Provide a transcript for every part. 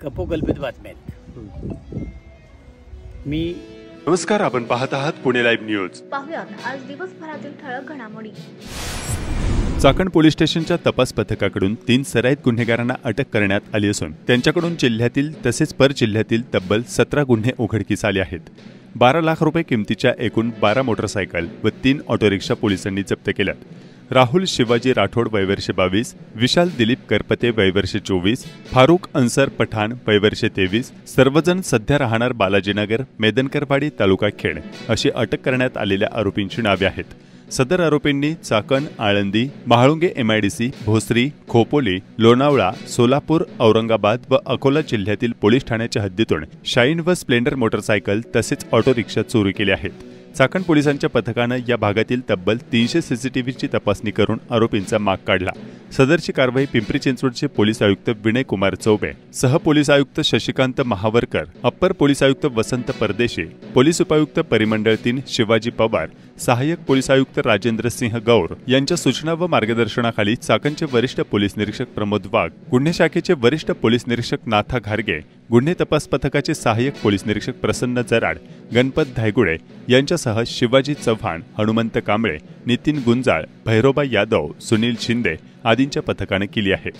कपोकल्पित बातम्या आहेत। मी नमस्कार, आपण पाहत आहात पुणे लाईव्ह न्यूज। पाहुयात आज दिवसभरातील ठळक घडामोडी। चाकण पोलीस स्टेशनच्या तपास पथकाकडून 3 सराईत गुन्हेगारांना अटक करण्यात आली असून त्यांच्याकडून जिल्ह्यातील तसेच पर जिल्ह्यातील तब्बल 17 गुन्हे उघडकीस आले आहेत। 12 लाख रुपये किमतीच्या एकूण 12 मोटरसायकल व 3 ऑटो रिक्षा पोलिसांनी जप्त केल्यात। राहुल शिवाजी राठोड वय वर्ष 22, विशाल दिलीप करपते वय वर्ष 24, फारुख अन्सर पठाण वय वर्ष 23, सर्वजण सध्या राहणार बालाजीनगर, मेदनकरवाडी, तालुका खेड अशी अटक करण्यात आलेल्या आरोपींची नावे आहेत। सदर आरोपींनी चाकण, आळंदी, महाळुंगे MIDC, भोसरी, खोपोली, लोणावळा, सोलापूर, औरंगाबाद व अकोला जिल्ह्यातील पोलीस ठाण्याच्या हद्दीतून शाईन व स्प्लेंडर मोटरसायकल तसेच ऑटो रिक्षा चोरी केले आहेत। चाकण पोलिसांच्या पथकानं या भागातील तब्बल 300 CCTVची तपासणी करून आरोपींचा माग काढला। सदरची कारवाई पिंपरी चिंचवडचे पोलीस आयुक्त विनय कुमार चौबे, सह पोलीस आयुक्त शशिकांत महावरकर, अप्पर पोलीस आयुक्त वसंत परदेशी, पोलीस उपायुक्त परिमंडळ 3 शिवाजी पवार, सहाय्यक पोलीस आयुक्त राजेंद्र सिंह गौर यांच्या सूचना व मार्गदर्शनाखाली चाकणचे वरिष्ठ पोलीस निरीक्षक प्रमोद वाघ, गुन्हे शाखेचे वरिष्ठ पोलीस निरीक्षक नाथा घारगे, गुन्हे तपास पथकाचे सहाय्यक पोलीस निरीक्षक प्रसन्न जराड, गणपत धायगुडे यांच्यासह शिवाजी चव्हाण, हनुमंत कांबळे, नितीन गुंजाळ, भैरोबा यादव, सुनील शिंदे आदींच्या पथकाने केली आहे।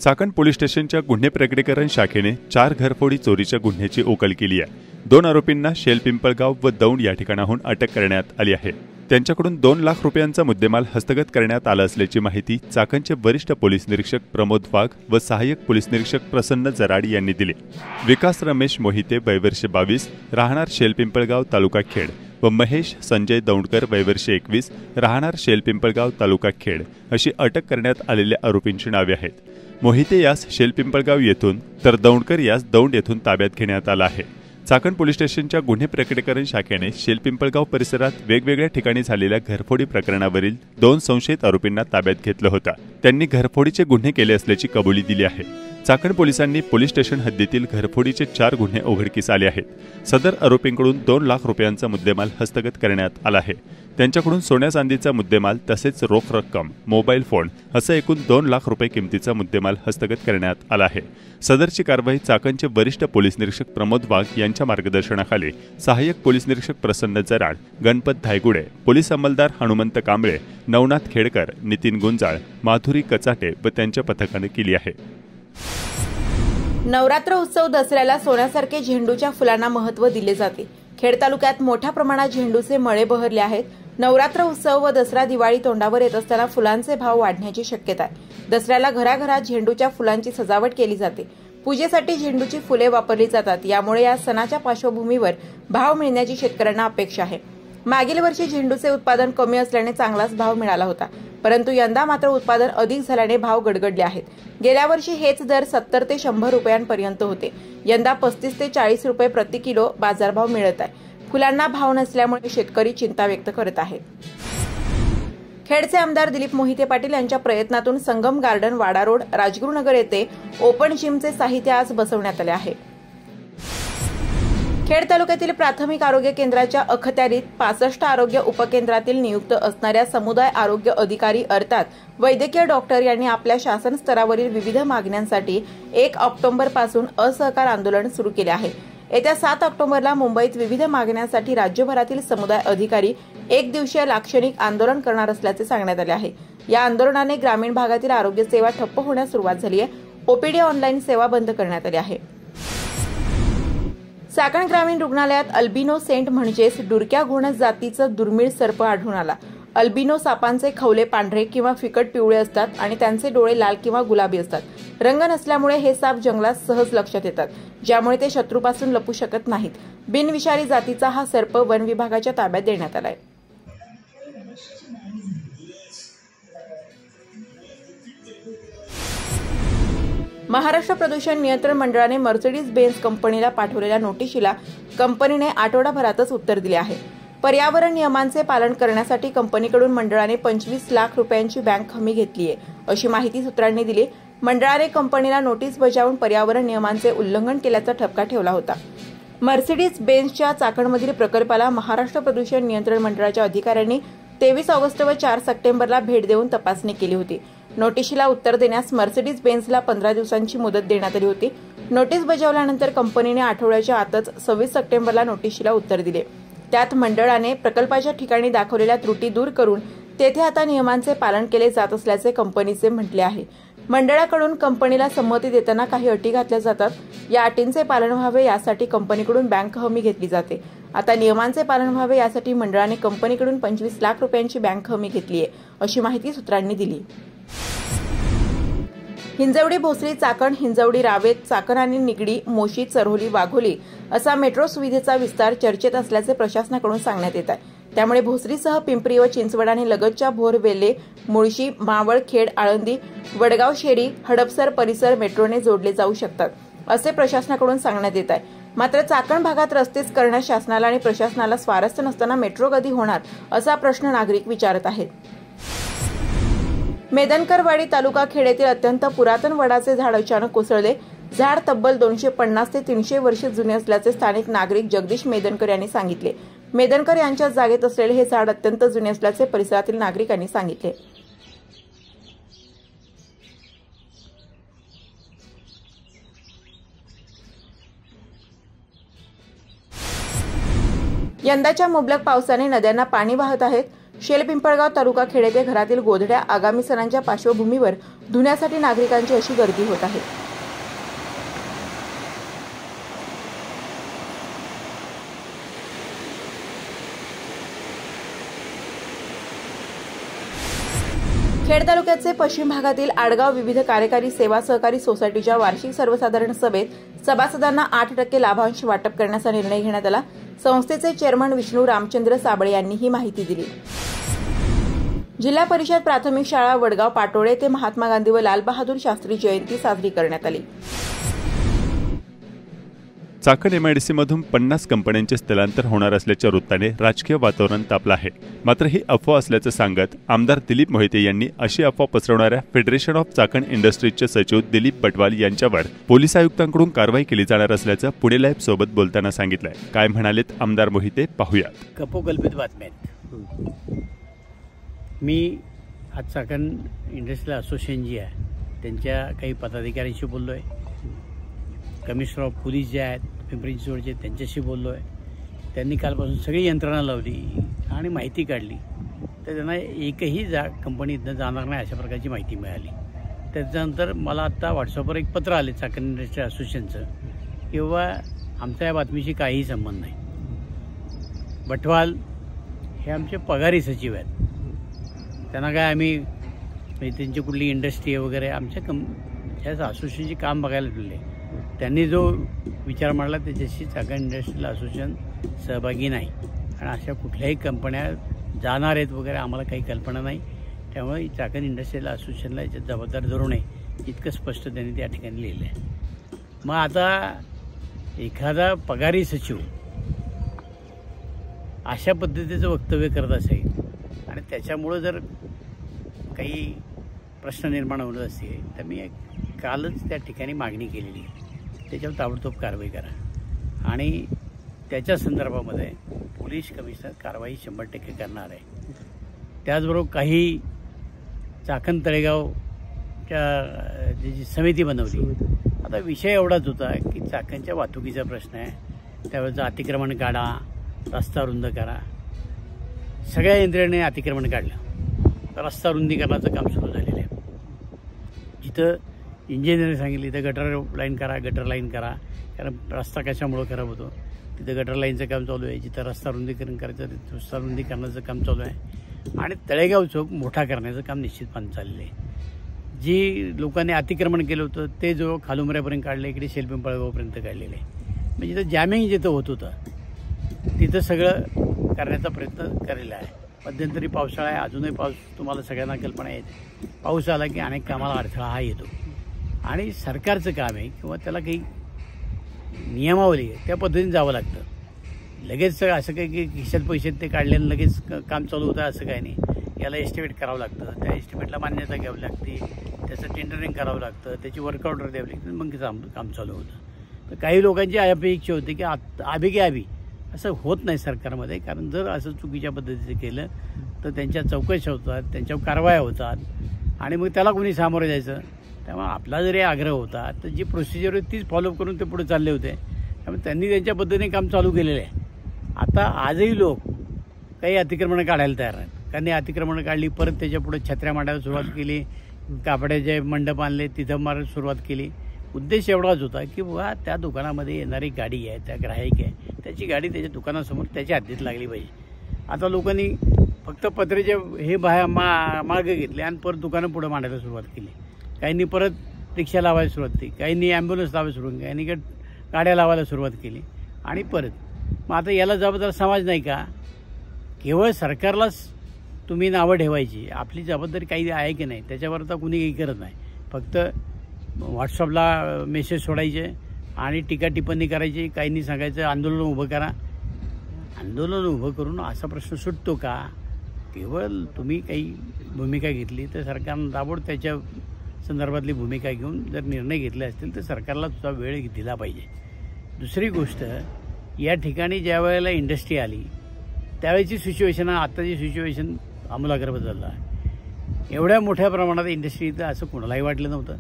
चाकण पोलीस स्टेशनच्या गुन्हे प्रकटीकरण शाखेने 4 घरफोडी चोरीच्या गुन्ह्याची उकल केली आहे। 2 आरोपींना शेलपिंपळगाव व दौंड या ठिकाणाहून अटक करण्यात आली आहे। त्यांच्याकडून 2 लाख रुपयांचा मुद्देमाल हस्तगत करण्यात आला असल्याची माहिती चाकणचे वरिष्ठ पोलीस निरीक्षक प्रमोद वाघ व सहाय्यक पोलीस निरीक्षक प्रसन्न जराड यांनी दिली। विकास रमेश मोहिते वय वर्ष 22, राहणार शेलपिंपळगाव, तालुका खेड व महेश संजय दौंडकर वय वर्ष 21, राहणार शेलपिंपळगाव, तालुका खेड अशी अटक करण्यात आलेल्या आरोपींची नावे आहेत। मोहिते यास शेलपिंपळगाव येथून तर दौंडकर यास दौंड येथून ताब्यात घेण्यात आला आहे। चाकण पोलीस स्टेशनच्या गुन्हे प्रकटीकरण शाखेने शेलपिंपळगाव परिसरात वेगवेगळ्या ठिकाणी झालेल्या घरफोडी प्रकरणावरील 2 संशयित आरोपींना ताब्यात घेतलं होतं। त्यांनी घरफोडीचे गुन्हे केले असल्याची कबुली दिली आहे। चाकण पोलिसांनी पोलीस स्टेशन हद्दीतील घरफोडीचे 4 गुन्हे उघडकीस आले आहेत। सदर आरोपींकडून 2 लाख रुपयांचा मुद्देमाल हस्तगत करण्यात आला आहे। त्यांच्याकडून सोन्या चांदीचा मुद्देमाल तसेच रोख रक्कम, मोबाईल फोन असं एकूण 2 लाख रुपये किमतीचा मुद्देमाल हस्तगत करण्यात आला आहे। सदरची कारवाई चाकणचे वरिष्ठ पोलीस निरीक्षक प्रमोद वाघ यांच्या मार्गदर्शनाखाली सहाय्यक पोलीस निरीक्षक प्रसन्न जराड, गणपत धायगुडे, पोलीस अंमलदार हनुमंत कांबळे, नवनाथ खेडकर, नितीन गुंजाळ, माधुरी कचाटे व त्यांच्या पथकाने केली आहे। नवरात्र उत्सव दसऱ्याला सोन्यासारखे झेंडूच्या फुलांना महत्त्व दिले जाते। खेड तालुक्यात मोठ्या प्रमाणात झेंडूचे मळे बहरले आहेत। नवरात्र उत्सव व दसरा दिवाळी तोंडावर येत असताना फुलांचे भाव वाढण्याची शक्यता आहे। दसऱ्याला घराघरात झेंडूच्या फुलांची सजावट केली जाते। पूजेसाठी झेंडूची फुले वापरली जातात। यामुळे या सणाच्या पार्श्वभूमीवर भाव मिळण्याची शेतकऱ्यांना अपेक्षा आहे। मागील वर्षी झेंडूचे उत्पादन कमी असल्याने चांगलाच भाव मिळाला होता, परंतु यंदा मात्र उत्पादन अधिक झाल्याने भाव गडगडले आहेत। गेल्या वर्षी हेच दर 70 ते 100 रुपयांपर्यंत होते। यंदा 35 ते 40 रुपये प्रति किलो बाजारभाव मिळत आहे। फुलांना भाव नसल्यामुळे शेतकरी चिंता व्यक्त करत आहेत। खेडचे आमदार दिलीप मोहिते पाटील यांच्या प्रयत्नातून संगम गार्डन, वाडा रोड, राजगुरुनगर येथे ओपन जिमचे साहित्य आज बसवण्यात आले आहे। खेड तालुक्यातील प्राथमिक आरोग्य केंद्राच्या अखत्यारीत 65 आरोग्य उपकेंद्रातील नियुक्त असणाऱ्या समुदाय आरोग्य अधिकारी अर्थात वैद्यकीय डॉक्टर यांनी आपल्या शासन स्तरावरील विविध मागण्यांसाठी 1 ऑक्टोबर पासून असहकार आंदोलन सुरू केले आहे। येत्या 7 ऑक्टोबरला मुंबईत विविध मागण्यांसाठी राज्यभरातील समुदाय अधिकारी 1 दिवसीय लाक्षणिक आंदोलन करणार असल्याचे सांगण्यात आले आहे। या आंदोलनाने ग्रामीण भागातील आरोग्य सेवा ठप्प होण्यास सुरुवात झाली आहे। OPD ऑनलाईन सेवा बंद करण्यात आली आहे। चाकण ग्रामीण रुग्णालयात अल्बिनो सेंट म्हणजेच डुरक्या घोणस जातीचं दुर्मिळ सर्प आढळून आला। अल्बिनो सापांचे खवले पांढरे किंवा फिकट पिवळे असतात आणि त्यांचे डोळे लाल किंवा गुलाबी असतात। रंग नसल्यामुळे हे साप जंगलात सहज लक्षात येतात, ज्यामुळे ते शत्रूपासून लपू शकत नाहीत। बिनविषारी जातीचा हा सर्प वन विभागाच्या ताब्यात देण्यात आलाय। महाराष्ट्र प्रदूषण नियंत्रण मंडळाने मर्सिडीज बेन्झ कंपनीला पाठवलेल्या नोटिशीला कंपनीने आठवडाभरातच उत्तर दिले आहे। पर्यावरण नियमांचे पालन करण्यासाठी कंपनीकडून मंडळाने 25 लाख रुपयांची बँक हमी घेतली आहे, अशी माहिती सूत्रांनी दिली। मंडळाने कंपनीला नोटीस बजावून पर्यावरण नियमांचे उल्लंघन केल्याचा ठपका ठेवला होता। मर्सिडीज बेन्झच्या चाकणमधील प्रकल्पाला महाराष्ट्र प्रदूषण नियंत्रण मंडळाच्या अधिकाऱ्यांनी 23 ऑगस्ट व 4 सप्टेंबरला भेट देऊन तपासणी केली होती। नोटिशीला उत्तर देण्यास मर्सिडीज बेन्झला 15 दिवसांची मुदत देण्यात आली होती. नोटीस बजावल्यानंतर कंपनीने आठवड्याच्या आतच 26 सप्टेंबरला नोटिशीला उत्तर दिले. त्यात मंडळाने प्रकल्पाच्या ठिकाणी दाखवलेल्या त्रुटी दूर करून तेथे आता नियमांचे पालन केले जात असल्याचे कंपनीचे म्हटले आहे. मंडळाकडून कंपनीला संमती देताना काही अटी घातल्या जातात. या अटींचे पालन व्हावे यासाठी कंपनीकडून बँक हमी घेतली जाते. आता नियमांचे पालन व्हावे यासाठी मंडळाने कंपनीकडून 25 लाख रुपयांची बँक हमी घेतली आहे, अशी माहिती सूत्रांनी दिली. हिंजवडी भोसरी चाकण, हिंजवडी रावेत, चाकण आणि निगडी, मोशी, चरोली, वाघोली असा मेट्रो सुविधेचा विस्तार चर्चेत असल्याचे प्रशासनाकडून सांगण्यात येत आहे. त्यामुळे भोसरीसह पिंपरी व चिंचवड आणि लगतच्या भोर, वेल्हे, मुळशी, मावळ, खेड, आळंदी, वडगाव, शेरी, हडपसर परिसर मेट्रोने जोडले जाऊ शकतात, असे प्रशासनाकडून सांगण्यात येत आहे. मात्र चाकण भागात रस्तेच करण्यास शासनाला आणि प्रशासनाला स्वारस्य नसताना मेट्रो कधी होणार, असा प्रश्न नागरिक विचारत आहेत. मेदनकरवाडी तालुका खेड येथील अत्यंत पुरातन वडाचे झाड अचानक कोसळले. झाड तब्बल 250 ते 300 वर्षे जुने असल्याचे स्थानिक नागरिक जगदीश मेदनकर यांनी सांगितले. मेदनकर यांच्या जागेत असलेले हे झाड अत्यंत जुने असल्याचे परिसरातील नागरिकांनी सांगितले. यंदाच्या मुबलक पावसाने नद्यांना पाणी वाहत आहेत. शेलपिंपळगाव तालुका खेड येथे घरातील गोधड्या आगामी सणांच्या पार्श्वभूमीवर धुण्यासाठी नागरिकांची अशी गर्दी होत आहे. खेड तालुक्याचे पश्चिम भागातील आडगाव विविध कार्यकारी सेवा सहकारी सोसायटीच्या वार्षिक सर्वसाधारण सभेत सभासदांना 8% लाभांश वाटप करण्याचा निर्णय घेण्यात आला. संस्थेचे चेअरमन विष्णू रामचंद्र साबळे यांनी ही माहिती दिली. जिल्हा परिषद प्राथमिक शाळा वडगाव पाटोळे येथे महात्मा गांधी व लालबहादूर शास्त्री जयंती साजरी करण्यात आली. चाकण एमआयडीसीमधून 50 कंपन्यांचे स्थलांतर होणार असल्याच्या वृत्ताने राजकीय वातावरण तापलं आहे. मात्र ही अफवा असल्याचं सांगत आमदार दिलीप मोहिते यांनी अशी अफवा पसरवणाऱ्या फेडरेशन ऑफ चाकण इंडस्ट्रीजचे सचिव दिलीप पटवाल यांच्यावर पोलीस आयुक्तांकडून कारवाई केली जाणार असल्याचं पुणे लाईव्ह सोबत बोलताना सांगितलंय. काय म्हणालेत आमदार मोहिते, पाहूयात. कपोकल्पित बातम्या. मी आज चाकण इंडस्ट्रियल असोसिएशन जी आहे त्यांच्या काही पदाधिकाऱ्यांशी बोललो आहे. कमिशनर ऑफ पोलीस जे आहेत पिंपरी चिंचवडचे त्यांच्याशी बोललो आहे. त्यांनी कालपासून सगळी यंत्रणा लावली आणि माहिती काढली, तर त्यांना एकही कंपनी इथनं जाणार नाही अशा प्रकारची माहिती मिळाली. त्याच्यानंतर मला आत्ता व्हॉट्सअपवर एक पत्र आले चाकण इंडस्ट्रियल असोसिएशनचं, किंवा आमच्या या बातमीशी काहीही संबंध नाही. बटवाल हे आमचे पगारी सचिव आहेत. त्यांना काय आम्ही म्हणजे त्यांची कुठली इंडस्ट्री आहे वगैरे आमच्या ह्या असोसिएशनचे काम बघायला दिले. त्यांनी जो विचार मांडला त्याच्याशी चाकण इंडस्ट्रियल असोसिएशन सहभागी नाही आणि अशा कुठल्याही कंपन्या जाणार आहेत वगैरे आम्हाला काही कल्पना नाही. त्यामुळे चाकण इंडस्ट्रियल असोसिएशनला याच्यात जबाबदार धरू नये इतकं स्पष्ट त्यांनी त्या ठिकाणी लिहिलं आहे. मग आता एखादा पगारी सचिव अशा पद्धतीचं वक्तव्य करत असेल आणि त्याच्यामुळं जर काही प्रश्न निर्माण होत असेल तर मी कालच त्या ठिकाणी मागणी केलेली आहे, त्याच्यावर ताबडतोब कारवाई करा आणि त्याच्या संदर्भामध्ये पोलीस कमिशनर कारवाई 100% करणार आहे. त्याचबरोबर काही चाकण तळेगावच्या जी समिती बनवली, आता विषय एवढाच होता की चाकणच्या वाहतुकीचा प्रश्न आहे, त्यावेळेचं अतिक्रमण काढा, रस्ता रुंद करा. सगळ्या यंत्रणेने अतिक्रमण काढलं, रस्ता रुंदीकरणाचं काम सुरू झालेलं आहे. जिथं इंजिनियरने सांगितलं इथं गटर लाईन करा, कारण रस्ता कशामुळं खराब होतो, तिथं गटर लाईनचं काम चालू आहे. जिथं रस्ता रुंदीकरण करायचं तिथं रस्ता रुंदीकरणाचं काम चालू आहे आणि तळेगाव चौक मोठा करण्याचं काम निश्चितपणे चाललेलं आहे. जी लोकांनी अतिक्रमण केलं होतं ते जो खालुमऱ्यापर्यंत काढलं, इकडे शेलपिंपळगावपर्यंत काढलेलं आहे. म्हणजे जिथं जॅमिंग जिथं होत होतं तिथं सगळं करण्याचा प्रयत्न केलेला आहे. मध्यंतरी पावसाळा आहे, अजूनही पाऊस तुम्हाला सगळ्यांना कल्पना येते. पाऊस आला की अनेक कामाला अडथळा हा येतो आणि सरकारचं काम आहे किंवा त्याला काही नियमावली आहे त्या पद्धतीने जावं लागतं. लगेच असं काही की खिशात पैसे ते काढल्यानं लगेच काम चालू होतं असं काही नाही. याला एस्टिमेट करावं लागतं, त्या एस्टिमेटला मान्यता घ्यावी लागते, त्याचं टेंडरिंग करावं लागतं, त्याची वर्क ऑर्डर द्यावी लागते, मग काम चालू होतं. तर काही लोकांची अपेक्षा होती की आभी असं होत नाही सरकारमध्ये, कारण जर असं चुकीच्या पद्धतीचं केलं तर त्यांच्या चौकशा होतात, त्यांच्यावर कारवाया होतात आणि मग त्याला कोणी सामोरं जायचं. त्यामुळे आपला जरी आग्रह होता तर जी प्रोसिजर होती तीच फॉलोअप करून ते पुढे चालले होते. त्यामुळे त्यांनी त्यांच्या पद्धतीने काम चालू केलेलं आहे. आता आजही लोक काही अतिक्रमणं काढायला तयार आहेत. त्यांनी अतिक्रमणं काढली, परत त्याच्या पुढे छत्र्या मांडायला सुरुवात केली, कापड्याचे मंडप आणले, तिथं मारायला सुरुवात केली. उद्देश एवढाच होता की बाबा त्या दुकानामध्ये येणारी गाडी आहे, त्या ग्राहक आहे, त्याची गाडी त्याच्या दुकानासमोर त्याच्या हद्दीत लागली पाहिजे. आता लोकांनी फक्त पत्रेचे हे मार्ग घेतले आणि परत दुकानं पुढे मांडायला सुरुवात केली. काहींनी परत रिक्षा लावायला सुरुवात केली, काहींनी ॲम्ब्युलन्स लावायला सुरुवात केली, काहींनी गाड्या लावायला सुरुवात केली आणि परत. मग आता याला जबाबदार समाज नाही का? केवळ सरकारलाच तुम्ही नावं ठेवायची, आपली जबाबदारी काही आहे की नाही त्याच्यावर तर कुणी काही करत नाही. फक्त व्हॉट्सअपला मेसेज सोडायचे आणि टीका टिप्पणी करायची. काहींनी सांगायचं आंदोलन उभं करा. आंदोलन उभं करून असा प्रश्न सुटतो का? केवळ तुम्ही काही भूमिका घेतली तर सरकारनं ताबडतोब त्याच्या संदर्भातली भूमिका घेऊन जर निर्णय घेतले असतील तर सरकारला तुझा वेळ दिला पाहिजे. दुसरी गोष्ट, या ठिकाणी ज्या वेळेला इंडस्ट्री आली त्यावेळेची सिच्युएशन आत्ताची सिच्युएशन आमूलाग्र बदलला. एवढ्या मोठ्या प्रमाणात इंडस्ट्री इथं असं कोणालाही वाटलं नव्हतं.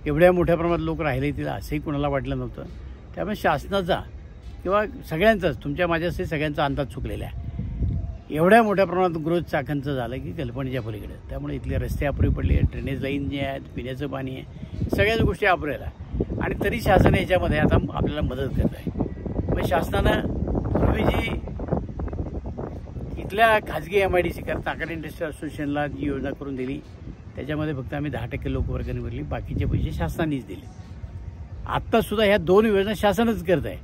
एवढ्या मोठ्या प्रमाणात लोक राहिले तिथं असंही कोणाला वाटलं नव्हतं. त्यामुळे शासनाचा किंवा सगळ्यांचाच, तुमच्या माझ्यासाठी सगळ्यांचा अंदाज चुकलेला आहे. एवढ्या मोठ्या प्रमाणात ग्रोथ चाकणचं झालं की कल्पनेच्या पलीकडे. त्यामुळे इथले रस्ते अपुरे पडले, ड्रेनेज लाईन जे आहेत, पिण्याचं पाणी आहे, सगळ्याच गोष्टी अपुऱ्या. आणि तरी शासन याच्यामध्ये आता आपल्याला मदत करत आहे. मग शासनानं पूर्वी जी इथल्या खाजगी MIDC चाकण इंडस्ट्रियल असोसिएशनला जी योजना करून दिली त्याच्यामध्ये फक्त आम्ही 10% लोकवर्गणी भरली, बाकीचे पैसे शासनानेच दिले. आत्तासुद्धा ह्या 2 योजना शासनच करत आहे.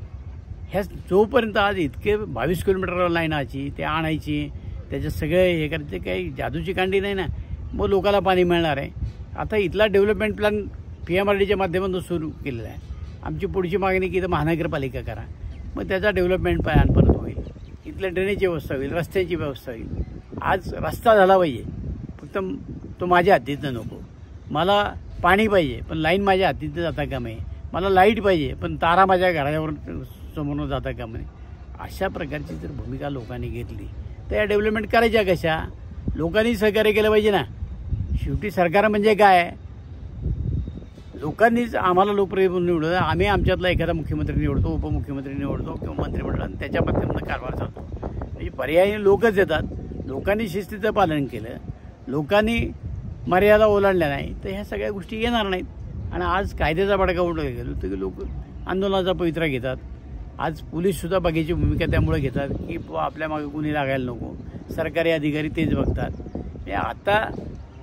ह्या जोपर्यंत आज इतके 22 किलोमीटर लाईन आणायची, ते आणायची, त्याच्यात सगळे हे करायचे, काही जादूची कांडी नाही ना. मग लोकांना पाणी मिळणार आहे. आता इथला डेव्हलपमेंट प्लॅन PMRDच्या माध्यमातून सुरू केलेला आहे. आमची पुढची मागणी की इथं महानगरपालिका करा, मग त्याचा डेव्हलपमेंट प्लॅन परत होईल, इथल्या ड्रेनेजची व्यवस्था होईल, रस्त्याची व्यवस्था होईल. आज रस्ता झाला पाहिजे, फक्त तो माझ्या हद्दीतनं नको. मला पाणी पाहिजे पण लाईन माझ्या हद्दीतनं जाता कामा नये. मला लाईट पाहिजे पण तारा माझ्या घरावर समोरून जाता कामा नये. अशा प्रकारची जर भूमिका लोकांनी घेतली तर या डेव्हलपमेंट करायच्या कशा? लोकांनी सहकार्य केलं पाहिजे ना. शेवटी सरकार म्हणजे काय? लोकांनीच आम्हाला लोकप्रिय निवडलं. आम्ही आमच्यातला एखादा मुख्यमंत्री निवडतो, उपमुख्यमंत्री निवडतो किंवा मंत्रिमंडळ, आणि त्याच्या माध्यमातून कारभार चालतो. म्हणजे पर्यायी लोकच येतात. लोकांनी शिस्तीचं पालन केलं, लोकांनी मर्यादा ओलांडल्या नाही तर ह्या सगळ्या गोष्टी येणार नाहीत. आणि आज कायद्याचा बडका उडला गेलो तर लोक आंदोलनाचा पवित्रा घेतात. आज पोलीससुद्धा बाकीची भूमिका त्यामुळे घेतात की आपल्या मागे कुणी लागायला नको, सरकारी अधिकारी तेच बघतात. म्हणजे आता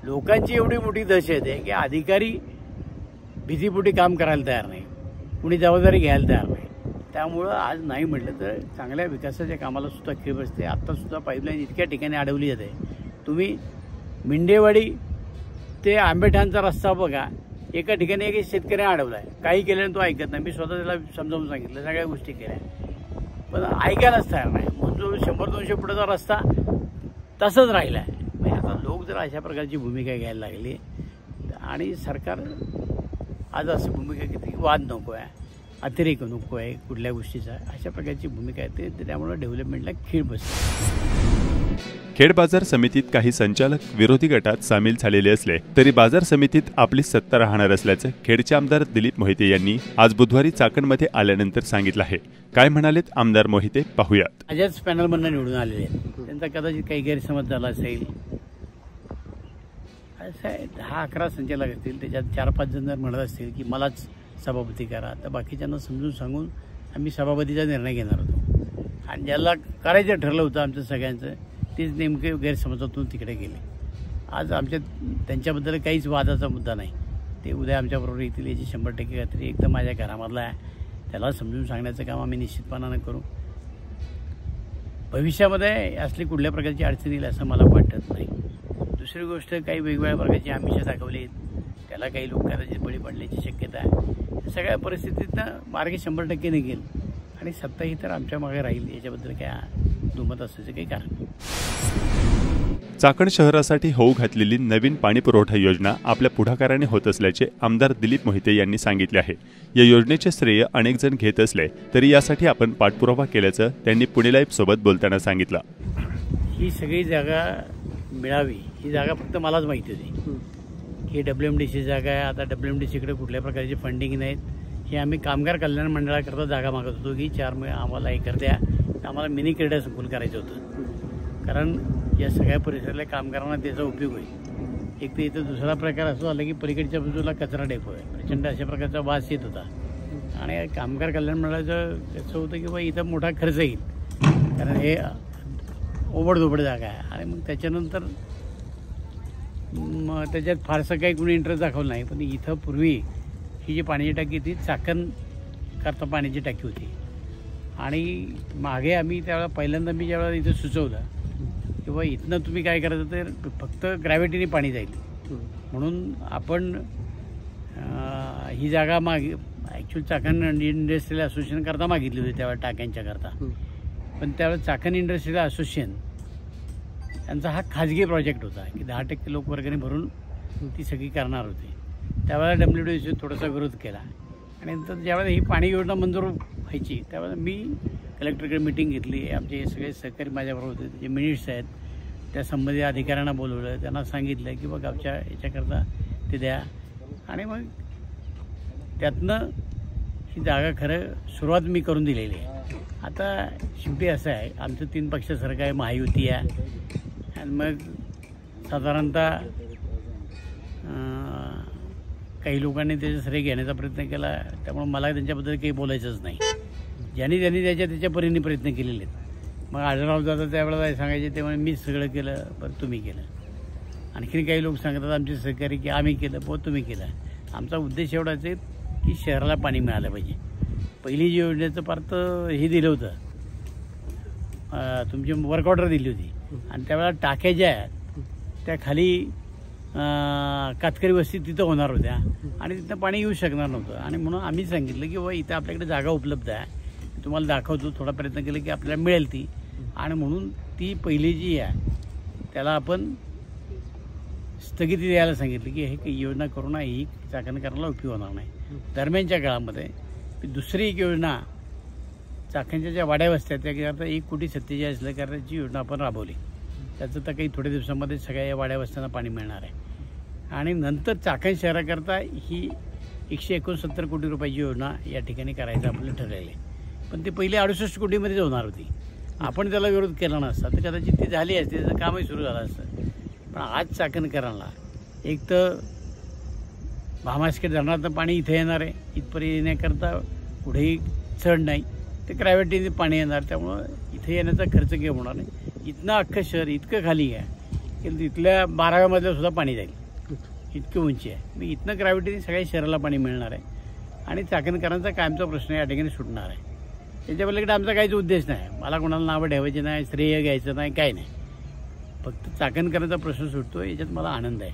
लोकांची एवढी मोठी दहशत आहे की अधिकारी भीतीपोटी काम करायला तयार नाही, कुणी जबाबदारी घ्यायला तयार नाही. त्यामुळं आज नाही म्हटलं तर चांगल्या विकासाच्या कामाला सुद्धा खीळ बसते. आत्तासुद्धा पाईपलाईन इतक्या ठिकाणी अडवली जाते. तुम्ही मिंडेवाडी ते आंबेठाणचा रस्ता बघा, एका ठिकाणी एक शेतकऱ्याने अडवला आहे. काही केल्यानं तो ऐकत नाही. मी स्वतः त्याला समजावून सांगितलं, सगळ्या गोष्टी केल्या, पण ऐकायलाच तयार नाही. म्हणून जो 100-200 फुटाचा रस्ता तसंच राहिला आहे. म्हणजे आता लोक जर अशा प्रकारची भूमिका घ्यायला लागली आणि सरकार आज अशी भूमिका घेते की वाद नको आहे, अतिरेक नको आहे कुठल्या गोष्टीचा, अशा प्रकारची भूमिका येते. त्यामुळे डेव्हलपमेंटला खीळ बसते. खेड बाजार समितीत काही संचालक विरोधी गटात सामील झालेले असले तरी बाजार समितीत आपली सत्ता राहणार असल्याचं खेडचे आमदार दिलीप मोहिते यांनी आज बुधवारी चाकणमध्ये आल्यानंतर सांगितलं आहे. काय म्हणालेत आमदार मोहिते पाहूयात. माझ्याच पॅनलमधून निवडून आलेले आहेत. त्यांचा कदाचित काही गैरसमज झाला असेल. असं आहे, 10-11 संचालक असतील, त्याच्यात 4-5 जण जर म्हणत असतील की मलाच सभापती करा तर बाकीच्यांना समजून सांगून आम्ही सभापतीचा निर्णय घेणार होतो. आणि ज्याला करायचं ठरलं होतं आमचं सगळ्यांचं तेच नेमके गैरसमजातून तिकडे गेले. आज आमच्या त्यांच्याबद्दल काहीच वादाचा मुद्दा नाही. ते उद्या आमच्याबरोबर येतील याची 100% खात्री. एक तर माझ्या घरामधला आहे, त्याला समजून सांगण्याचं काम आम्ही निश्चितपणानं करू. भविष्यामध्ये असली कुठल्या प्रकारची अडचण येईल असं मला वाटत नाही. दुसरी गोष्ट, काही वेगवेगळ्या प्रकारची आमिषं दाखवली आहेत, त्याला काही लोक कदाचित बळी पडण्याची शक्यता आहे. सगळ्या परिस्थितीतनं मार्ग 100% निघेल आणि सत्ता ही तर आमच्या मागे राहील, याच्याबद्दल काय दुमत असल्याचं काही कारण नाही. चाकण शहरासाठी होऊ घातलेली नवीन पाणी पुरवठा योजना आपल्या पुढाकाराने होत असल्याचे आमदार दिलीप मोहिते यांनी सांगितले आहे. या योजनेचे श्रेय अनेक जण घेत असले तरी यासाठी आपण पाठपुरावा केल्याचं त्यांनी पुणे लाईव्ह सोबत बोलताना सांगितलं. ही सगळी जागा मिळावी ही जागा फक्त मलाच माहिती होती. ही WMDC जागा आहे. आता WMDCकडे कुठल्या प्रकारची फंडिंग नाहीत. हे आम्ही कामगार कल्याण मंडळाकरता जागा मागत होतो की 4 आम्हाला एकर द्या. आम्हाला मिनी क्रीडा संकुल करायचं होतं, कारण या सगळ्या परिसरातल्या कामगारांना त्याचा उपयोग होईल. एक तर इथं दुसरा प्रकार असं झाला की पलीकडच्या बाजूला कचरा डेपो आहे. प्रचंड अशा प्रकारचा वास येत होता आणि कामगार कल्याण मंडळाचं असं होतं की बा इथं मोठा खर्च येईल, कारण हे ओबडधोबड जागा आहे. आणि मग त्याच्यानंतर त्याच्यात फारसं काही कुणी इंटरेस्ट दाखवलं नाही. पण इथं पूर्वी ही जी पाण्याची टाकी ती चाकण करता पाण्याची टाकी होती. आणि मागे आम्ही त्यावेळेला पहिल्यांदा मी ज्यावेळेला इथं सुचवलं की बा इथनं तुम्ही काय करायचं तर फक्त ग्रॅव्हिटीने पाणी जाईल म्हणून आपण ही जागा ॲक्च्युअली चाकण इंडस्ट्रियल असोसिएशन करता मागितली होती त्यावेळेला टाक्यांच्या करता. पण त्यावेळेला चाकण इंडस्ट्रियल असोसिएशन यांचा हा खाजगी प्रोजेक्ट होता की 10% लोकवर्गणी भरून ती सगळी करणार होती. त्यावेळेला WMDC थोडासा विरोध केला आणि नंतर ज्यावेळेला ही पाणी योजना मंजूर व्हायची त्यावेळेला मी कलेक्टरकडे मिटिंग घेतली. आमचे हे सगळे सहकारी माझ्याबरोबर होते, जे मिनिट्स आहेत त्या संबंधित अधिकाऱ्यांना बोलवलं, त्यांना सांगितलं की बघ गावच्या याच्याकरता ते द्या. आणि मग त्यातनं ही जागा खरं सुरुवात मी करून दिलेली आहे. आता शेवटी असं आहे आमचं 3 पक्षासारखं आहे, महायुती आहे. आणि मग साधारणतः काही लोकांनी त्याचं श्रेय घेण्याचा प्रयत्न केला, त्यामुळे मला त्यांच्याबद्दल काही बोलायचंच नाही. ज्यांनी त्याच्या परीने प्रयत्न केलेले आहेत. मग आढळराव दादा त्यावेळेला सांगायचे तेव्हा मीच सगळं केलं, बरं तुम्ही केलं. आणखीन काही लोक सांगतात आमचे सहकारी की आम्ही केलं, बरं तुम्ही केलं. आमचा उद्देश एवढाच आहे की शहराला पाणी मिळालं पाहिजे. पहिली जी योजनेचं पार्थ हे दिलं होतं, तुमची वर्क ऑर्डर दिली होती आणि त्यावेळेला टाक्या ज्या आहेत त्या खाली कातकरी वस्ती तिथं होणार होत्या आणि तिथं पाणी येऊ शकणार नव्हतं. आणि म्हणून आम्ही सांगितलं की बाबा इथं आपल्याकडे जागा उपलब्ध आहे, तुम्हाला दाखवतो. थोडा प्रयत्न केला की आपल्याला मिळेल ती. आणि म्हणून ती पहिली जी आहे त्याला आपण स्थगिती द्यायला सांगितली की हे योजना करू नये, ही चाकणकरांना उपयोग होणार नाही. दरम्यानच्या काळामध्ये दुसरी एक योजना चाकणच्या ज्या वाड्या वस्त्या त्याकरता 1,47,00,000 लाखाची योजना आपण राबवली. त्याचं तर काही थोड्या दिवसामध्ये सगळ्या या वाड्या वस्त्यांना पाणी मिळणार आहे. आणि नंतर चाकण शहराकरता ही 169 कोटी रुपयाची योजना या ठिकाणी करायचं आपलं ठरलेलं आहे. पण ते पहिले 68 कोटीमध्येच होणार होती. आपण त्याला विरोध केला नसता तर कदाचित ती झाली असते, त्याचं कामही सुरू झालं असतं. पण आज चाकणकरांना एक तर भामासखेड धरणातनं पाणी इथं येणार आहे, इथपर्यंत येण्याकरता कुठेही चढ नाही, ते ग्रॅव्हिटीने पाणी येणार. त्यामुळं इथं येण्याचा खर्च काही होणार नाही. इथनं अख्खं शहर इतकं खाली आहे की तिथल्या 12व्यामधलं सुद्धा पाणी जाईल, इतकी उंची आहे. मी इथनं ग्रॅव्हिटीने सगळ्या शहराला पाणी मिळणार आहे आणि चाकणकरांचा कायमचा प्रश्न या ठिकाणी सुटणार आहे. त्याच्या पलीकडे आमचा काहीच उद्देश नाही. मला कोणाला नावं ठेवायचे नाही, श्रेय घ्यायचं नाही, काय नाही. फक्त चाकणकरांचा प्रश्न सुटतो याच्यात मला आनंद आहे.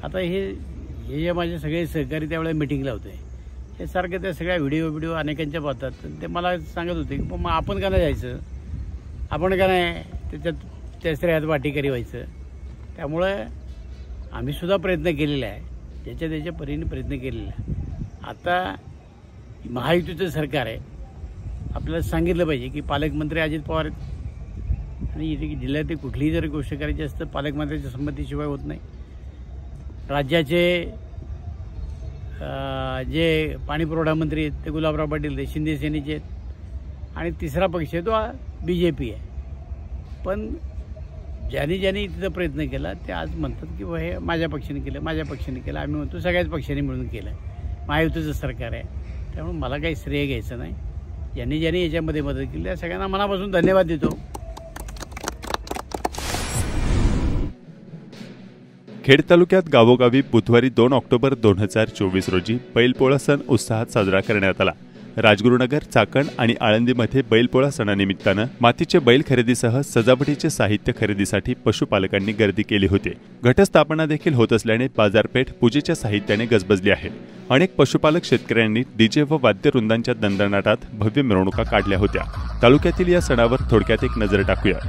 आता हे जे माझे सगळे सहकारी त्यावेळेला मिटिंगला होते हे सारखं त्या सगळ्या व्हिडिओ अनेकांच्या पाहतात. ते मला सांगत होते की मग आपण का नाही जायचं, आपण का नाही त्याच्यात त्या श्रेयात वाटेकरी व्हायचं. त्यामुळं आम्ही सुद्धा प्रयत्न केलेला आहे, त्याच्या परीने प्रयत्न केलेला आहे. आता महायुतीचं सरकार आहे, आपल्याला सांगितलं पाहिजे की पालकमंत्री अजित पवार आहेत आणि इथे जिल्ह्यात कुठलीही जर गोष्ट करायची असतं पालकमंत्र्यांच्या संमतीशिवाय होत नाही. राज्याचे जे पाणीपुरवठा मंत्री आहेत ते गुलाबराव पाटील, ते शिंदे सेनेचे आहेत. आणि तिसरा पक्ष आहे तो BJP आहे. पण ज्यांनी तिथं प्रयत्न केला ते आज म्हणतात की हे माझ्या पक्षाने केलं, माझ्या पक्षाने केलं. आम्ही म्हणतो सगळ्याच पक्षांनी मिळून केलं. महायुतीचं सरकार आहे, त्यामुळे मला काही श्रेय घ्यायचं नाही. ज्यांनी याच्यामध्ये मदत केली त्या सगळ्यांना मनापासून धन्यवाद देतो. खेड तालुक्यात गावोगावी बुधवारी 2 ऑक्टोबर 2024 रोजी बैलपोळा सण उत्साहात साजरा करण्यात आला. राजगुरुनगर, चाकण आणि आळंदीमध्ये बैलपोळा सणानिमित्तानं मातीचे बैल खरेदीसह सजावटीचे साहित्य खरेदीसाठी पशुपालकांनी गर्दी केली होती. घटस्थापना देखील होत असल्याने बाजारपेठ पूजेच्या साहित्याने गजबजली आहे. अनेक पशुपालक शेतकऱ्यांनी डीजे व वाद्यवृंदांच्या दणदणाटात भव्य मिरवणुका काढल्या होत्या. तालुक्यातील या सणावर थोडक्यात एक नजर टाकूया.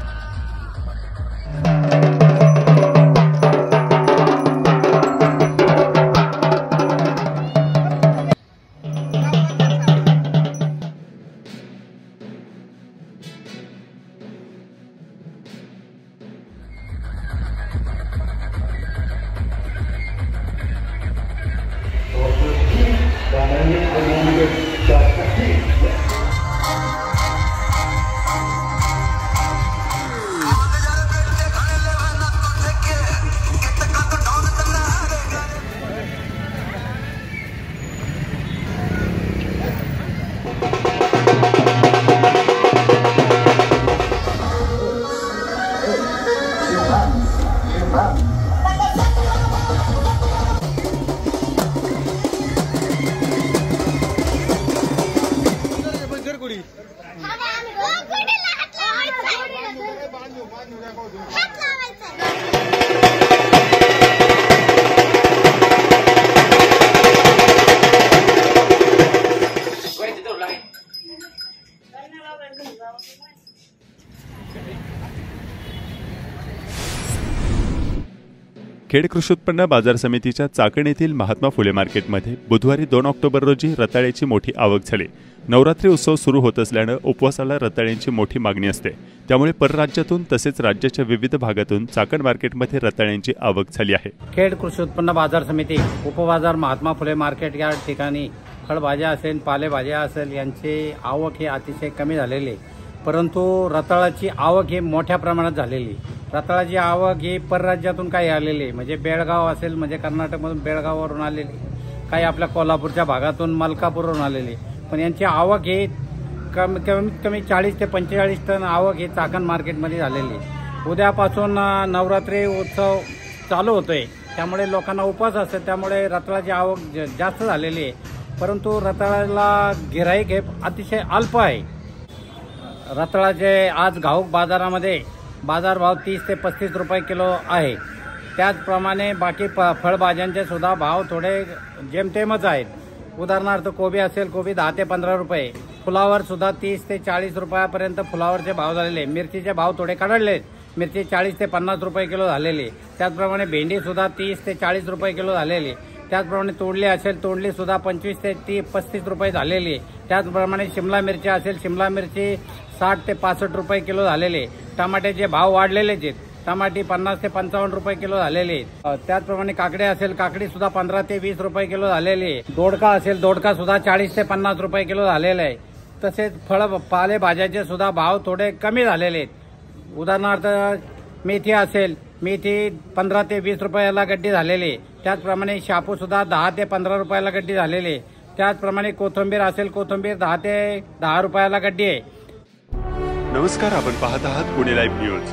खेड कृषी उत्पन्न बाजार समितीच्या चाकण येथील महात्मा फुले मार्केटमध्ये बुधवारी 2 ऑक्टोबर रोजी रताळ्याची मोठी आवक झाली। नवरात्री उत्सव सुरू होत असल्याने उपवासाला रताळ्यांची मोठी मागणी असते, त्यामुळे परराज्यातून तसेच राज्याच्या विविध भागातून चाकण मार्केटमध्ये रताळ्यांची आवक झाली आहे। खेड कृषी उत्पन्न बाजार समिती उपबाजार महात्मा फुले मार्केट या ठिकाणी फळभाज्या असेल, पालेभाज्या असेल यांची आवक ही अतिशय कमी झालेली, परंतु रताळाची आवक ही मोठ्या प्रमाणात झालेली। रताळाची आवक ही परराज्यातून काही आलेली, म्हणजे बेळगाव असेल, म्हणजे कर्नाटकमधून बेळगाववरून आलेली, काही आपल्या कोल्हापूरच्या भागातून मलकापूरवरून आलेली, पण यांची आवक ही कमीत कमी 40 ते 45 टन आवक ही चाकण मार्केटमध्ये झालेली। उद्यापासून नवरात्री उत्सव चालू होतोय, त्यामुळे लोकांना उपवास असते, त्यामुळे रताळाची आवक जास्त झालेली आहे, परंतु रताळाला गिऱ्हाईक हे अतिशय अल्प आहे। रताळाचे आज घाऊक बाजारामध्ये बाजारभाव 30 ते 35 रुपये किलो आहे। त्याचप्रमाणे बाकी फळभाज्यांचे सुद्धा भाव थोडे जेमतेमच आहेत। उदाहरणार्थ कोबी असेल, कोबी 10 ते 15 रुपये, फुलावर सुद्धा 30 ते 40 रुपयापर्यंत फुलावरचे भाव झालेले। मिरचीचे भाव थोडे कडाडले, मिरची 40 ते 50 रुपये किलो झालेली। त्याचप्रमाणे भेंडी सुद्धा 30 ते 40 रुपये किलो झालेली। त्याचप्रमाणे तोंडली असेल, तोंडली सुद्धा 25 ते 35 रुपये झालेली। त्याचप्रमाणे शिमला मिरची असेल, शिमला मिरची 60 ते 65 रुपये किलो झालेले। टमाट्याचे भाव वाढलेलेच आहेत, टमाटी 50 ते 55 रुपये किलो झालेले। त्याचप्रमाणे काकडी असेल, काकडी सुद्धा 15 ते 20 रुपये किलो झालेली। दोडका असेल, दोडका सुद्धा 40 ते 50 रुपये किलो झालेला आहे। तसेच पालेभाज्याचे सुद्धा भाव थोडे कमी झालेले आहेत। उदाहरणार्थ मेथी असेल, मेथी 15 ते 20 रुपयाला गड्डी झालेली। त्याचप्रमाणे शापू सुद्धा 10 ते 15 रुपयाला गड्डी झालेली। त्याचप्रमाणे कोथिंबीर असेल, कोथिंबीर 10 रुपयाला गड्डी आहे। नमस्कार, आपण पाहत आहात पुणे लाईव्ह न्यूज।